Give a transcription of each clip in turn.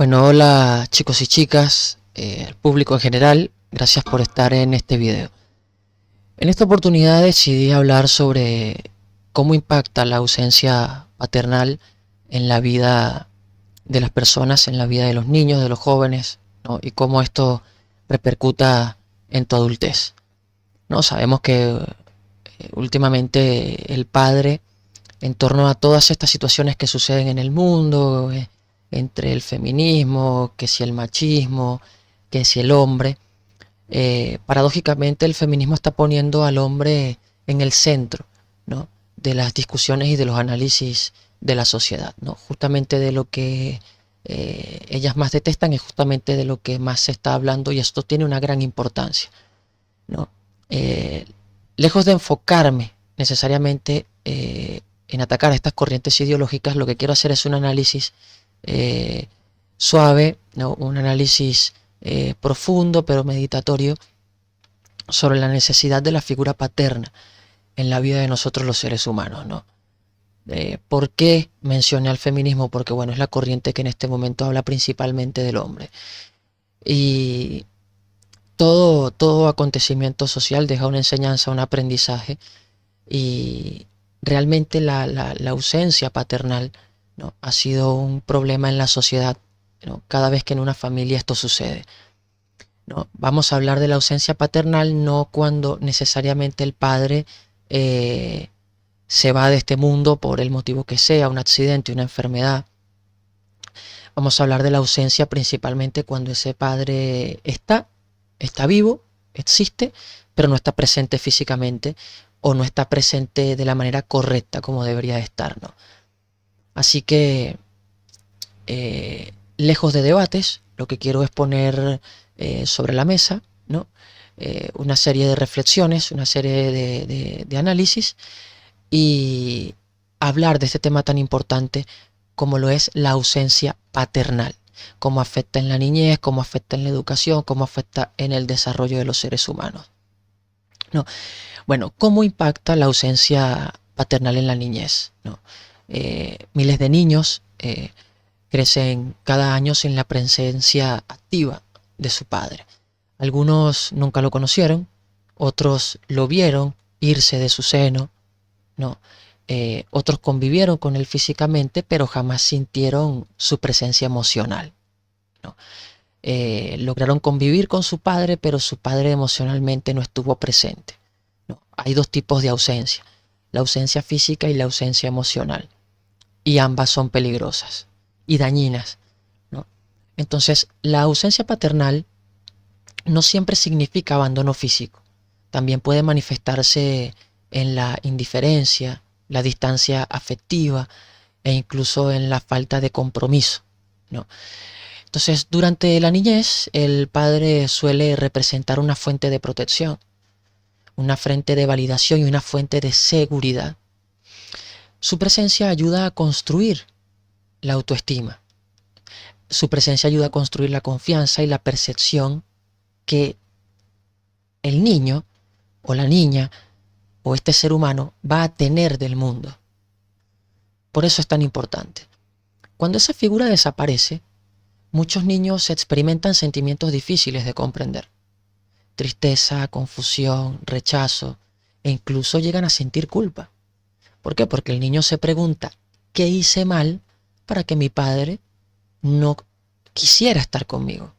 Bueno, hola chicos y chicas, el público en general, gracias por estar en este video. En esta oportunidad decidí hablar sobre cómo impacta la ausencia paternal en la vida de las personas, en la vida de los niños, de los jóvenes, ¿no? Y cómo esto repercuta en tu adultez, ¿no? Sabemos que últimamente el padre, en torno a todas estas situaciones que suceden en el mundo, entre el feminismo, que si el machismo, que si el hombre, paradójicamente el feminismo está poniendo al hombre en el centro, ¿no?, de las discusiones y de los análisis de la sociedad, ¿no? Justamente de lo que ellas más detestan es justamente de lo que más se está hablando, y esto tiene una gran importancia, ¿no? Eh, Lejos de enfocarme necesariamente en atacar a estas corrientes ideológicas, lo que quiero hacer es un análisis eh, suave, ¿no?, un análisis profundo pero meditatorio sobre la necesidad de la figura paterna en la vida de nosotros los seres humanos, ¿no? ¿Por qué mencioné al feminismo? Porque bueno, es la corriente que en este momento habla principalmente del hombre. Y todo acontecimiento social deja una enseñanza, un aprendizaje, y realmente la ausencia paternal, ¿no?, ha sido un problema en la sociedad, ¿no?, cada vez que en una familia esto sucede, ¿no? Vamos a hablar de la ausencia paternal no cuando necesariamente el padre eh, se va de este mundo por el motivo que sea, un accidente, una enfermedad. Vamos a hablar de la ausencia principalmente cuando ese padre está vivo, existe, pero no está presente físicamente o no está presente de la manera correcta como debería estar, ¿no? Así que, lejos de debates, lo que quiero es poner sobre la mesa, ¿no?, una serie de reflexiones, una serie de análisis, y hablar de este tema tan importante como lo es la ausencia paternal, cómo afecta en la niñez, cómo afecta en la educación, cómo afecta en el desarrollo de los seres humanos, ¿no? Bueno, ¿cómo impacta la ausencia paternal en la niñez, ¿no? Miles de niños crecen cada año sin la presencia activa de su padre. Algunos nunca lo conocieron, otros lo vieron irse de su seno, ¿no? Otros convivieron con él físicamente, pero jamás sintieron su presencia emocional, ¿no? Lograron convivir con su padre, pero su padre emocionalmente no estuvo presente, ¿no? Hay dos tipos de ausencia: la ausencia física y la ausencia emocional, y ambas son peligrosas y dañinas, ¿no? Entonces, la ausencia paternal no siempre significa abandono físico. También puede manifestarse en la indiferencia, la distancia afectiva e incluso en la falta de compromiso, ¿no? Entonces, durante la niñez, el padre suele representar una fuente de protección, una fuente de validación y una fuente de seguridad. Su presencia ayuda a construir la autoestima. Su presencia ayuda a construir la confianza y la percepción que el niño o la niña o este ser humano va a tener del mundo. Por eso es tan importante. Cuando esa figura desaparece, muchos niños experimentan sentimientos difíciles de comprender: tristeza, confusión, rechazo, e incluso llegan a sentir culpa. ¿Por qué? Porque el niño se pregunta: ¿qué hice mal para que mi padre no quisiera estar conmigo?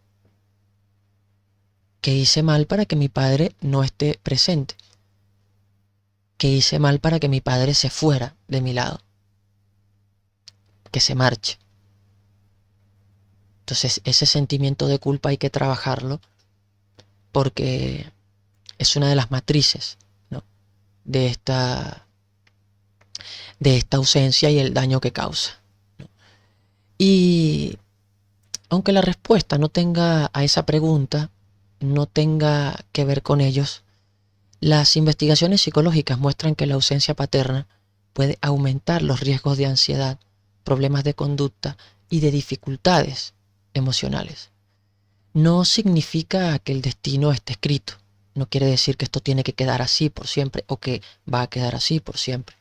¿Qué hice mal para que mi padre no esté presente? ¿Qué hice mal para que mi padre se fuera de mi lado? Que se marche. Entonces, ese sentimiento de culpa hay que trabajarlo, porque es una de las matrices, ¿no?, de esta ausencia y el daño que causa, ¿no? Y aunque la respuesta no tenga a esa pregunta, no tenga que ver con ellos, las investigaciones psicológicas muestran que la ausencia paterna puede aumentar los riesgos de ansiedad, problemas de conducta y de dificultades emocionales. No significa que el destino esté escrito. No quiere decir que esto tiene que quedar así por siempre o que va a quedar así por siempre.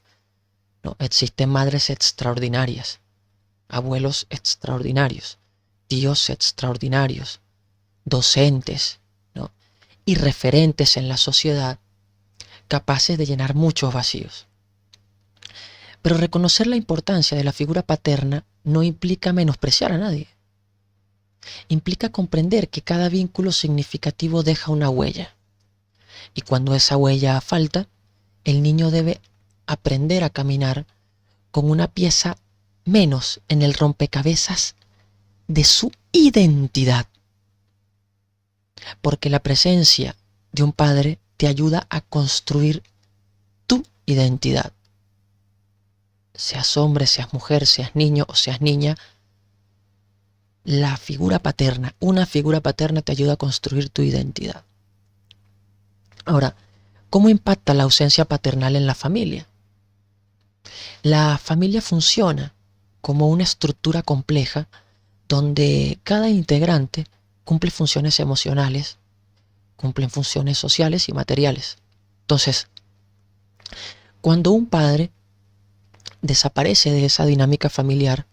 No, existen madres extraordinarias, abuelos extraordinarios, tíos extraordinarios, docentes, ¿no? Y referentes en la sociedad, capaces de llenar muchos vacíos. Pero reconocer la importancia de la figura paterna no implica menospreciar a nadie. Implica comprender que cada vínculo significativo deja una huella. Y cuando esa huella falta, el niño debe aprender a caminar con una pieza menos en el rompecabezas de su identidad. Porque la presencia de un padre te ayuda a construir tu identidad. Seas hombre, seas mujer, seas niño o seas niña, la figura paterna, una figura paterna te ayuda a construir tu identidad. Ahora, ¿cómo impacta la ausencia paternal en la familia? La familia funciona como una estructura compleja donde cada integrante cumple funciones emocionales, cumplen funciones sociales y materiales. Entonces, cuando un padre desaparece de esa dinámica familiar,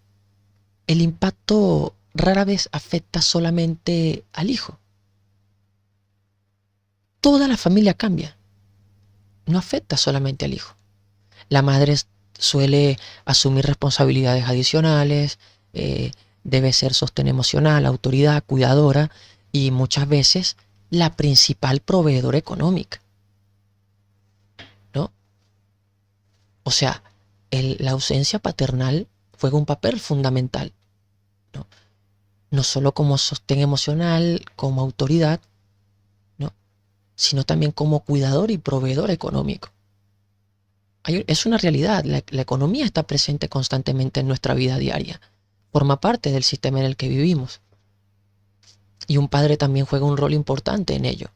el impacto rara vez afecta solamente al hijo. Toda la familia cambia, no afecta solamente al hijo. La madre suele asumir responsabilidades adicionales, debe ser sostén emocional, autoridad, cuidadora y muchas veces la principal proveedora económica, ¿no? O sea, la ausencia paternal juega un papel fundamental, ¿no? No solo como sostén emocional, como autoridad, ¿no? Sino también como cuidador y proveedor económico. Es una realidad, la economía está presente constantemente en nuestra vida diaria, forma parte del sistema en el que vivimos. Y un padre también juega un rol importante en ello.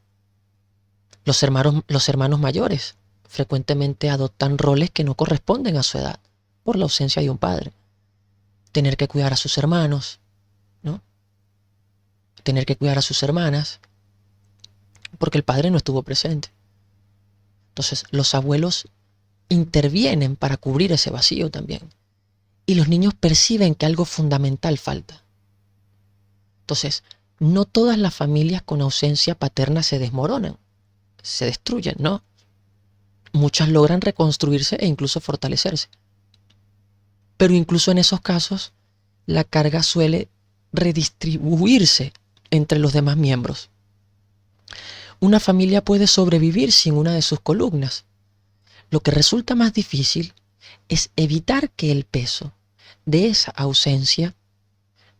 Los hermanos mayores frecuentemente adoptan roles que no corresponden a su edad, por la ausencia de un padre. Tener que cuidar a sus hermanos, ¿no? Tener que cuidar a sus hermanas, porque el padre no estuvo presente. Entonces, los abuelos intervienen para cubrir ese vacío también. Y los niños perciben que algo fundamental falta. Entonces, no todas las familias con ausencia paterna se desmoronan, se destruyen, ¿no? Muchas logran reconstruirse e incluso fortalecerse. Pero incluso en esos casos, la carga suele redistribuirse entre los demás miembros. Una familia puede sobrevivir sin una de sus columnas. Lo que resulta más difícil es evitar que el peso de esa ausencia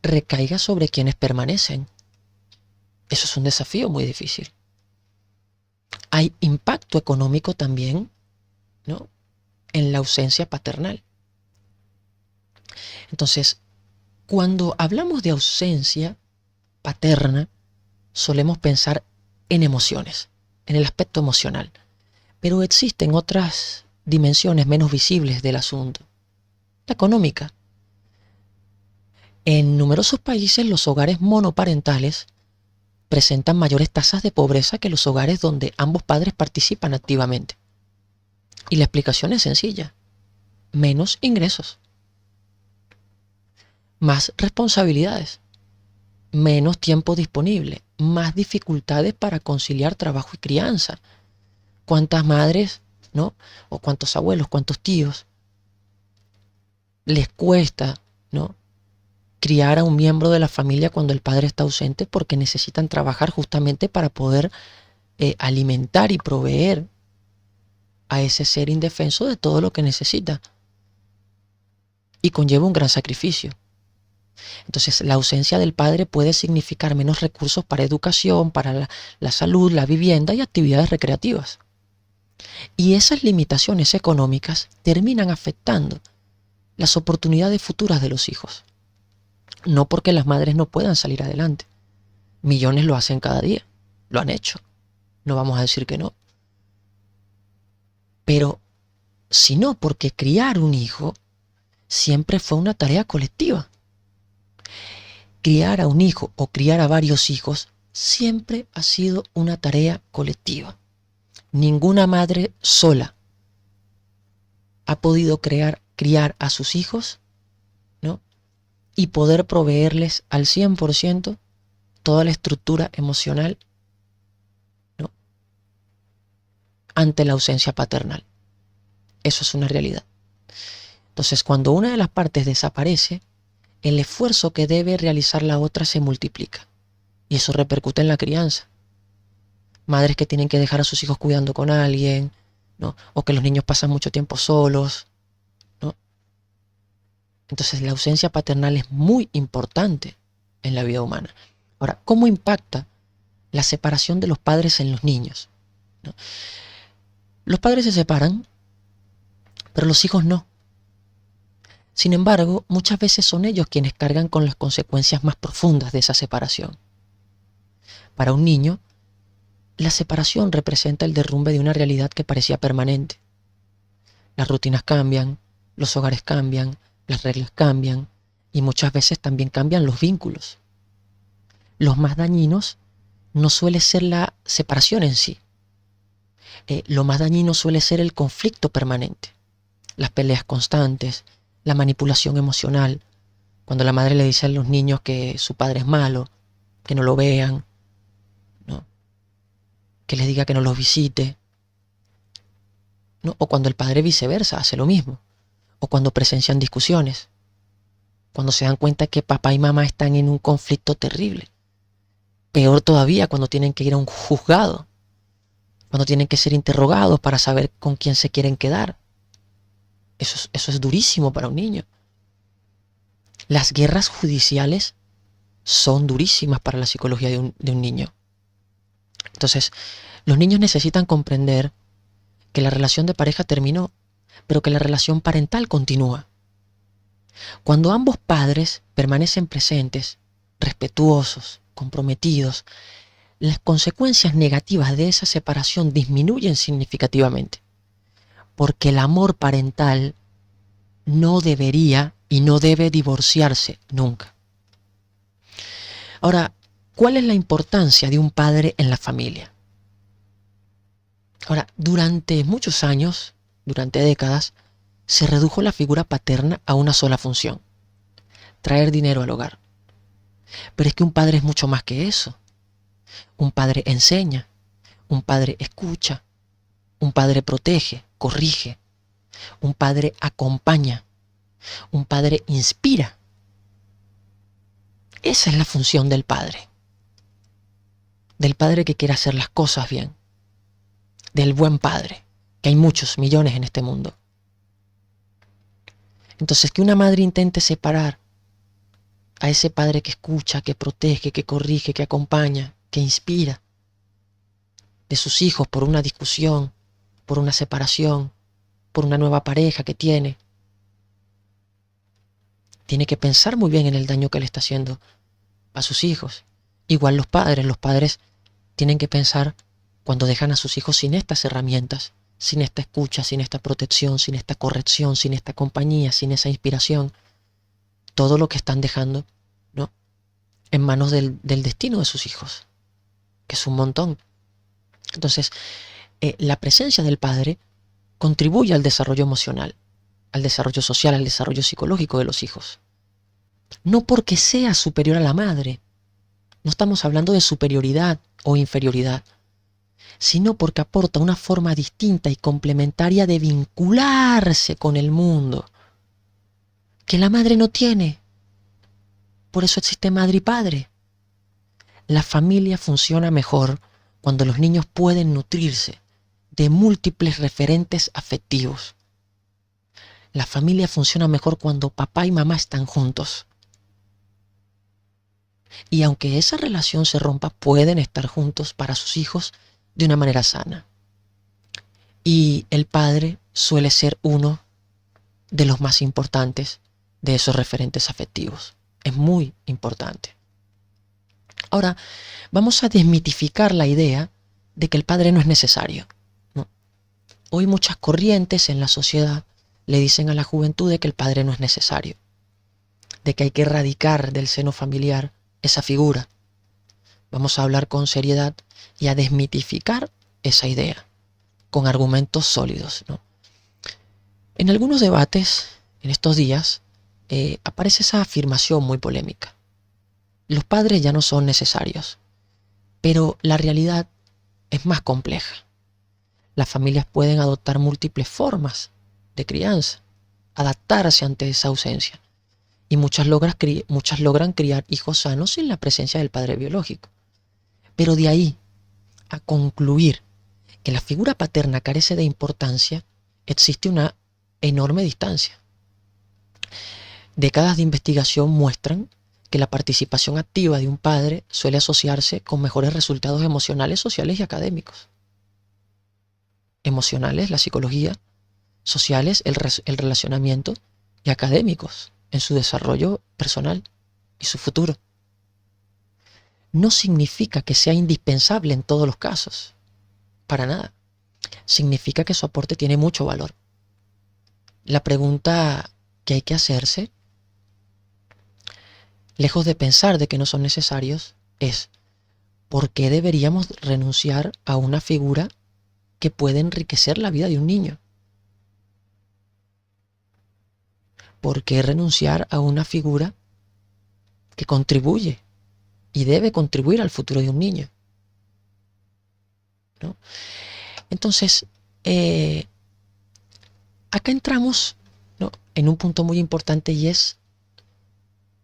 recaiga sobre quienes permanecen. Eso es un desafío muy difícil. Hay impacto económico también, ¿no?, en la ausencia paternal. Entonces, cuando hablamos de ausencia paterna, solemos pensar en emociones, en el aspecto emocional. Pero existen otras dimensiones menos visibles del asunto. La económica. En numerosos países los hogares monoparentales presentan mayores tasas de pobreza que los hogares donde ambos padres participan activamente. Y la explicación es sencilla: menos ingresos, más responsabilidades, menos tiempo disponible, más dificultades para conciliar trabajo y crianza. ¿Cuántas madres, no? O cuántos abuelos, cuántos tíos les cuesta, ¿no?, criar a un miembro de la familia cuando el padre está ausente, porque necesitan trabajar justamente para poder alimentar y proveer a ese ser indefenso de todo lo que necesita, y conlleva un gran sacrificio. Entonces, la ausencia del padre puede significar menos recursos para educación, para la salud, la vivienda y actividades recreativas. Y esas limitaciones económicas terminan afectando las oportunidades futuras de los hijos. No porque las madres no puedan salir adelante. Millones lo hacen cada día. Lo han hecho. No vamos a decir que no. Pero sino porque criar un hijo siempre fue una tarea colectiva. Criar a un hijo o criar a varios hijos siempre ha sido una tarea colectiva. Ninguna madre sola ha podido criar a sus hijos, ¿no?, y poder proveerles al 100% toda la estructura emocional, ¿no?, ante la ausencia paternal. Eso es una realidad. Entonces, cuando una de las partes desaparece, el esfuerzo que debe realizar la otra se multiplica. Y eso repercute en la crianza. Madres que tienen que dejar a sus hijos cuidando con alguien, ¿no?, o que los niños pasan mucho tiempo solos, ¿no? Entonces, la ausencia paternal es muy importante en la vida humana. Ahora, ¿cómo impacta la separación de los padres en los niños, ¿no? Los padres se separan, pero los hijos no. Sin embargo, muchas veces son ellos quienes cargan con las consecuencias más profundas de esa separación. Para un niño, la separación representa el derrumbe de una realidad que parecía permanente. Las rutinas cambian, los hogares cambian, las reglas cambian y muchas veces también cambian los vínculos. Los más dañinos no suele ser la separación en sí. Lo más dañino suele ser el conflicto permanente, las peleas constantes, la manipulación emocional, cuando la madre le dice a los niños que su padre es malo, que no lo vean, ¿no?, que les diga que no los visite, ¿no?, o cuando el padre viceversa hace lo mismo, o cuando presencian discusiones, cuando se dan cuenta que papá y mamá están en un conflicto terrible. Peor todavía cuando tienen que ir a un juzgado, cuando tienen que ser interrogados para saber con quién se quieren quedar. Eso es durísimo para un niño. Las guerras judiciales son durísimas para la psicología de un niño. Entonces, los niños necesitan comprender que la relación de pareja terminó, pero que la relación parental continúa. Cuando ambos padres permanecen presentes, respetuosos, comprometidos, las consecuencias negativas de esa separación disminuyen significativamente, porque el amor parental no debería y no debe divorciarse nunca. Ahora, ¿cuál es la importancia de un padre en la familia? Ahora, durante muchos años, durante décadas, se redujo la figura paterna a una sola función: traer dinero al hogar. Pero es que un padre es mucho más que eso. Un padre enseña, un padre escucha, un padre protege, corrige, un padre acompaña, un padre inspira. Esa es la función del padre que quiere hacer las cosas bien, del buen padre, que hay muchos, millones en este mundo. Entonces, que una madre intente separar a ese padre que escucha, que protege, que corrige, que acompaña, que inspira, de sus hijos por una discusión, por una separación, por una nueva pareja que tiene que pensar muy bien en el daño que le está haciendo a sus hijos. Igual los padres tienen que pensar cuando dejan a sus hijos sin estas herramientas, sin esta escucha, sin esta protección, sin esta corrección, sin esta compañía, sin esa inspiración, todo lo que están dejando, ¿no?, en manos del destino de sus hijos, que es un montón. Entonces, la presencia del padre contribuye al desarrollo emocional, al desarrollo social, al desarrollo psicológico de los hijos. No porque sea superior a la madre, no estamos hablando de superioridad o inferioridad, sino porque aporta una forma distinta y complementaria de vincularse con el mundo, que la madre no tiene. Por eso existe madre y padre. La familia funciona mejor cuando los niños pueden nutrirse de múltiples referentes afectivos. La familia funciona mejor cuando papá y mamá están juntos. Y aunque esa relación se rompa, pueden estar juntos para sus hijos de una manera sana. Y el padre suele ser uno de los más importantes de esos referentes afectivos. Es muy importante. Ahora, vamos a desmitificar la idea de que el padre no es necesario, ¿no? Hoy muchas corrientes en la sociedad le dicen a la juventud de que el padre no es necesario, de que hay que erradicar del seno familiar esa figura. Vamos a hablar con seriedad y a desmitificar esa idea con argumentos sólidos, ¿no? En algunos debates, en estos días, aparece esa afirmación muy polémica. Los padres ya no son necesarios, pero la realidad es más compleja. Las familias pueden adoptar múltiples formas de crianza, adaptarse ante esa ausencia, y muchas logran criar hijos sanos sin la presencia del padre biológico. Pero de ahí a concluir que la figura paterna carece de importancia, existe una enorme distancia. Décadas de investigación muestran que la participación activa de un padre suele asociarse con mejores resultados emocionales, sociales y académicos. Emocionales, la psicología; sociales, el relacionamiento; y académicos, en su desarrollo personal y su futuro. No significa que sea indispensable en todos los casos, para nada. Significa que su aporte tiene mucho valor. La pregunta que hay que hacerse, lejos de pensar de que no son necesarios, es: ¿por qué deberíamos renunciar a una figura que puede enriquecer la vida de un niño? ¿Por qué renunciar a una figura que contribuye y debe contribuir al futuro de un niño? ¿No? Entonces, acá entramos, ¿no?, en un punto muy importante, y es: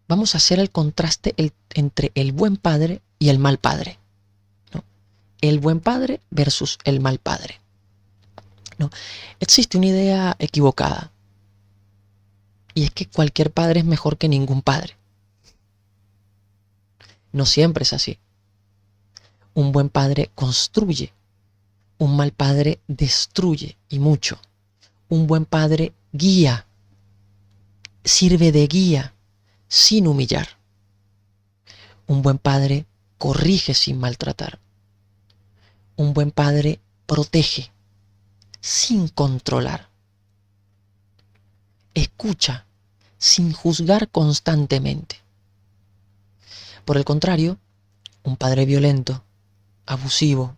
vamos a hacer el contraste entre el buen padre y el mal padre, ¿no? El buen padre versus el mal padre, ¿no? Existe una idea equivocada, y es que cualquier padre es mejor que ningún padre. No siempre es así. Un buen padre construye, un mal padre destruye, y mucho. Un buen padre guía, sirve de guía sin humillar. Un buen padre corrige sin maltratar. Un buen padre protege sin controlar. Escucha sin juzgar constantemente. Por el contrario, un padre violento, abusivo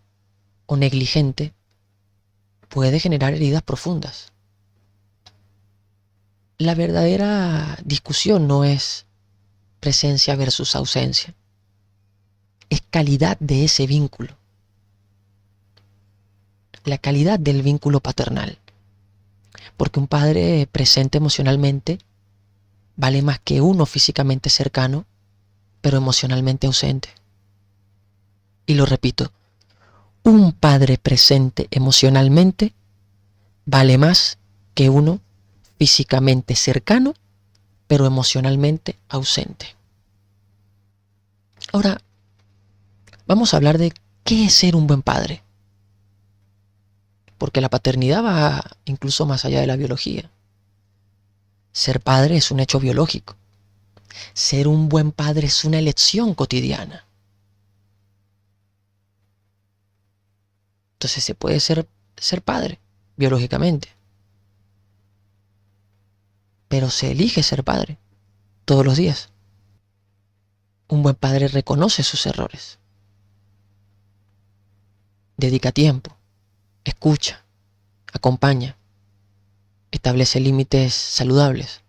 o negligente puede generar heridas profundas. La verdadera discusión no es presencia versus ausencia, es calidad de ese vínculo, la calidad del vínculo paternal. Porque un padre presente emocionalmente vale más que uno físicamente cercano, pero emocionalmente ausente. Y lo repito: un padre presente emocionalmente vale más que uno físicamente cercano, pero emocionalmente ausente. Ahora, vamos a hablar de qué es ser un buen padre, porque la paternidad va incluso más allá de la biología. Ser padre es un hecho biológico. Ser un buen padre es una elección cotidiana. Entonces se puede ser padre biológicamente, pero se elige ser padre todos los días. Un buen padre reconoce sus errores, dedica tiempo, escucha, acompaña, establece límites saludables,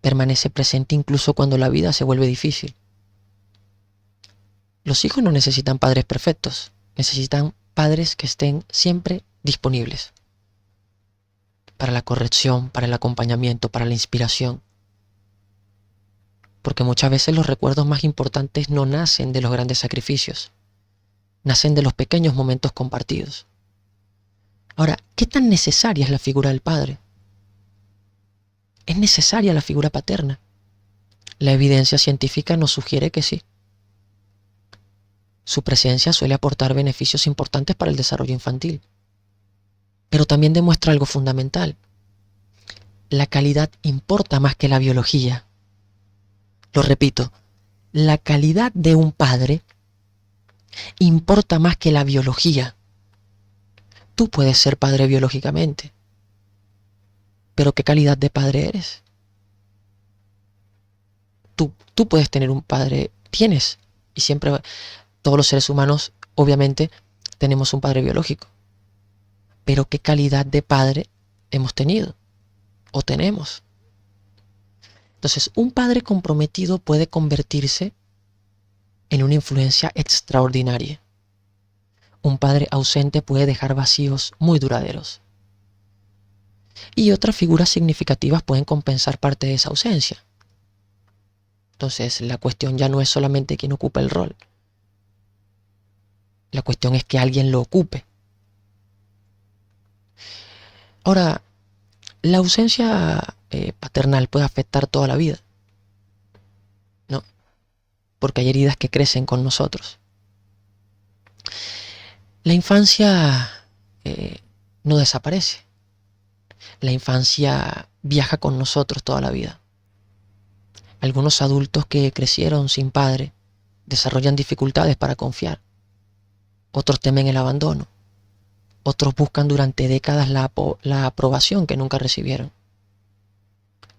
permanece presente incluso cuando la vida se vuelve difícil. Los hijos no necesitan padres perfectos, necesitan padres que estén siempre disponibles para la corrección, para el acompañamiento, para la inspiración. Porque muchas veces los recuerdos más importantes no nacen de los grandes sacrificios, nacen de los pequeños momentos compartidos. Ahora, ¿qué tan necesaria es la figura del padre? ¿Es necesaria la figura paterna? La evidencia científica nos sugiere que sí. Su presencia suele aportar beneficios importantes para el desarrollo infantil, pero también demuestra algo fundamental: la calidad importa más que la biología. Lo repito, la calidad de un padre importa más que la biología. Tú puedes ser padre biológicamente, pero ¿qué calidad de padre eres? Tú puedes tener un padre, tienes, y siempre todos los seres humanos obviamente tenemos un padre biológico, pero ¿qué calidad de padre hemos tenido o tenemos? Entonces, un padre comprometido puede convertirse en una influencia extraordinaria. Un padre ausente puede dejar vacíos muy duraderos. Y otras figuras significativas pueden compensar parte de esa ausencia. Entonces, la cuestión ya no es solamente quién ocupa el rol. La cuestión es que alguien lo ocupe. Ahora, la ausencia paternal puede afectar toda la vida, ¿no? Porque hay heridas que crecen con nosotros. La infancia no desaparece. La infancia viaja con nosotros toda la vida. Algunos adultos que crecieron sin padre desarrollan dificultades para confiar. Otros temen el abandono. Otros buscan durante décadas la aprobación que nunca recibieron.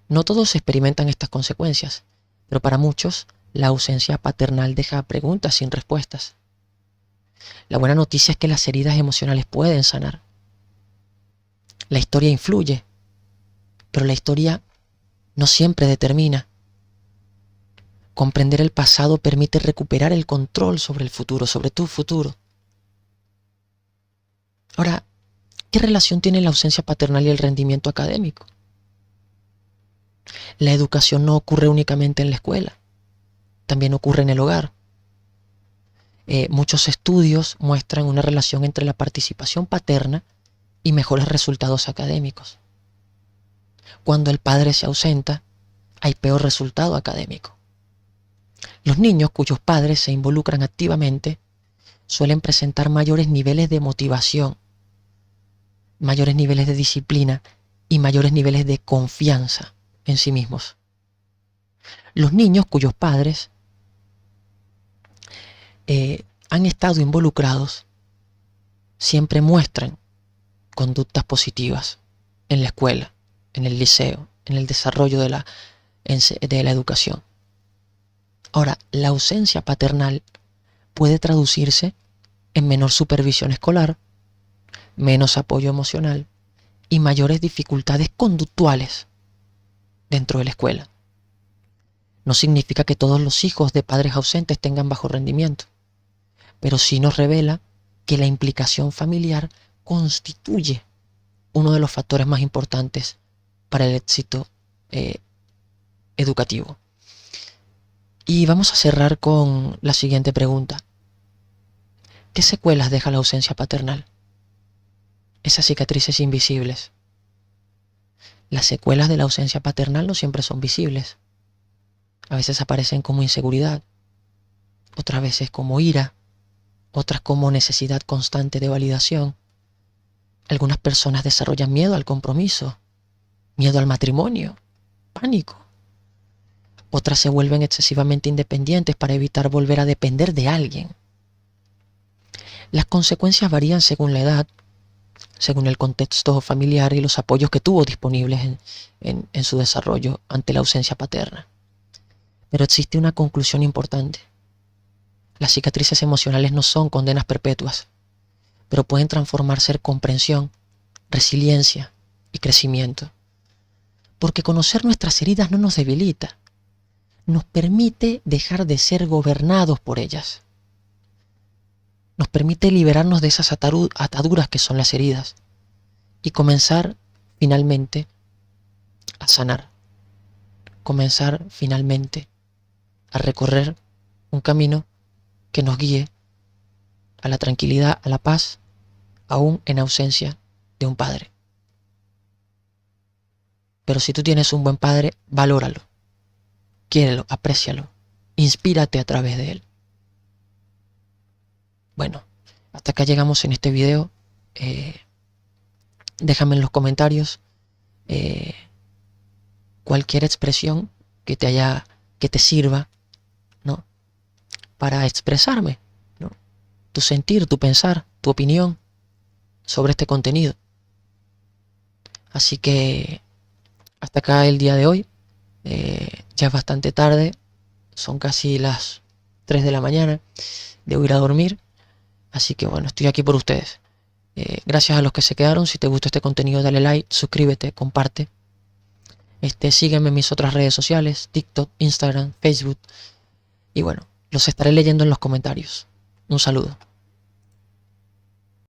No todos experimentan estas consecuencias, pero para muchos la ausencia paternal deja preguntas sin respuestas. La buena noticia es que las heridas emocionales pueden sanar. La historia influye, pero la historia no siempre determina. Comprender el pasado permite recuperar el control sobre el futuro, sobre tu futuro. Ahora, ¿qué relación tiene la ausencia paternal y el rendimiento académico? La educación no ocurre únicamente en la escuela, también ocurre en el hogar. Muchos estudios muestran una relación entre la participación paterna y mejores resultados académicos. Cuando el padre se ausenta, hay peor resultado académico. Los niños cuyos padres se involucran activamente suelen presentar mayores niveles de motivación, mayores niveles de disciplina y mayores niveles de confianza en sí mismos. Los niños cuyos padres han estado involucrados siempre muestran conductas positivas en la escuela, en el liceo, en el desarrollo de la educación. Ahora, la ausencia paternal puede traducirse en menor supervisión escolar, menos apoyo emocional y mayores dificultades conductuales dentro de la escuela. No significa que todos los hijos de padres ausentes tengan bajo rendimiento, pero sí nos revela que la implicación familiar constituye uno de los factores más importantes para el éxito educativo. Y vamos a cerrar con la siguiente pregunta. ¿Qué secuelas deja la ausencia paternal? Esas cicatrices invisibles. Las secuelas de la ausencia paternal no siempre son visibles. A veces aparecen como inseguridad, otras veces como ira, otras como necesidad constante de validación. Algunas personas desarrollan miedo al compromiso, miedo al matrimonio, pánico. Otras se vuelven excesivamente independientes para evitar volver a depender de alguien. Las consecuencias varían según la edad, según el contexto familiar y los apoyos que tuvo disponibles en su desarrollo ante la ausencia paterna. Pero existe una conclusión importante. Las cicatrices emocionales no son condenas perpetuas, pero pueden transformarse en comprensión, resiliencia y crecimiento. Porque conocer nuestras heridas no nos debilita, nos permite dejar de ser gobernados por ellas. Nos permite liberarnos de esas ataduras que son las heridas y comenzar finalmente a sanar. Comenzar finalmente a recorrer un camino que nos guíe a la tranquilidad, a la paz, aún en ausencia de un padre. Pero si tú tienes un buen padre, valóralo, quiérelo, aprécialo, inspírate a través de él. Bueno, hasta acá llegamos en este video. Déjame en los comentarios cualquier expresión que te sirva, ¿no?, para expresarme, ¿no?, tu sentir, tu pensar, tu opinión sobre este contenido. Así que hasta acá el día de hoy. Ya es bastante tarde, son casi las 3 de la mañana, debo ir a dormir. Así que bueno, estoy aquí por ustedes. Gracias a los que se quedaron. Si te gustó este contenido, dale like, suscríbete, comparte. Sígueme en mis otras redes sociales, TikTok, Instagram, Facebook. Y bueno, los estaré leyendo en los comentarios. Un saludo.